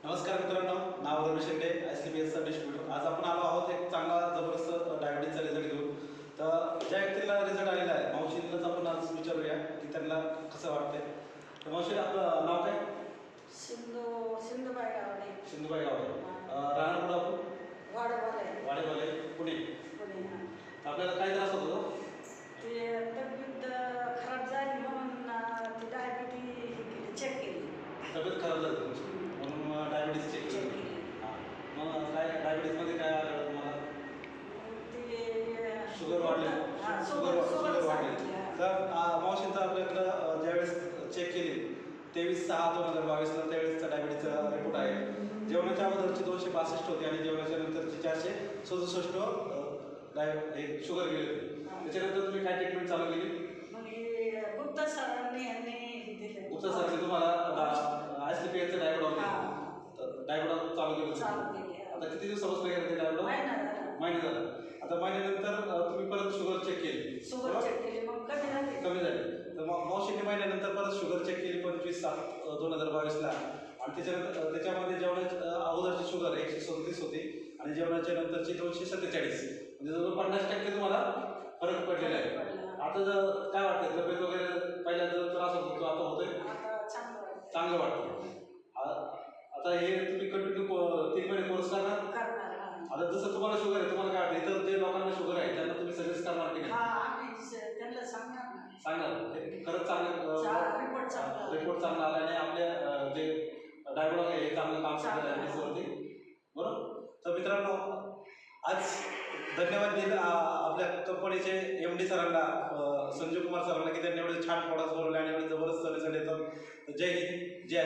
नमस्कार मित्रांनो, नाव रवी शेंडे, ICBSचा डिस्ट्रीब्युटर. आज आपण आलो आहोत एक चांगला जबरदस्त डायबिटीजचा रिझल्ट घेऊन. तर ज्या व्यक्तीला रिझल्ट आलेला आहे मावशीलाच आपण आज विचारूया की त्यांना कसं वाटतंय. तर मावशी, आपलं नाव काय? सिंधुबाई गावडे. सिंधुबाई गावडे. राहणार कुठं आपण? वाडेवाले, पुणे. आपल्याला काय त्रास होतो? ते तब्येत खराब झाली म्हणून ती डायबिटीज चेक केली. तब्येत खराब झाली तुमची म्हणून डायबिटीज चेक केली. हां, मग काय डायबिटीजमध्ये काय आलं तुम्हाला? ते शुगर वाढली. शुगर वाढली. तर मावशींचं आपल्याकडं ज्यावेळेस चेक केली 23/6/2022ला त्यावेळेसचा डायबिटीजचा रिपोर्ट आहे. जेवणाच्या अगोदरची 262 होती आणि जेवणाच्या नंतरची 467 हे शुगर गेली होती. त्याच्यानंतर तुम्ही काय ट्रीटमेंट चालू केली? गुप्ता सरांनी दिले. गुप्ता सरांनी तुम्हाला ICBSचं डायबिटीज चालू केलं. आता किती दिवसापासून गेलं ते डायबिटीज? महिना झाला. आता महिन्यानंतर तुम्ही परत शुगर चेक केली. मग कमी झाली. तर मावशीने महिन्यानंतर परत शुगर चेक केली 25/7/2022ला. आणि त्याच्यामध्ये जेवणाच्या अगोदरची शुगर 137 होती आणि जेवणाच्या नंतरची 247. म्हणजे जवळ 50% तुम्हाला फरक पडलेला आहे. आता जर काय वाटतं, तब्येत वगैरे पहिला जो त्रास होतो तो आता होतोय? चांगलं वाटतं. आता हे तुम्ही कंटिन्यू 3 महिने कोर्स करणार. आता जसं तुम्हाला शुगर आहे, तुम्हाला काय वाटतं इतर जे लोकांना शुगर आहे त्यांना तुम्ही सजेस्ट करणार की नाही? सांगणार. खरंच चांगलं रिपोर्ट चांगला आला आणि आपल्या जे डायबिटीज आहे हे चांगलं काम करत आहे डायबिटीजवरती. बरोबर. तर मित्रांनो, आज धन्यवाद दिले आपल्या कंपनीचे MD सरांना, संजीव कुमार सरांना, की त्यांनी एवढे छान प्रॉडक्ट्स बनवले आणि एवढे जबरदस्त रिझल्ट येतात. जय हिंद, जय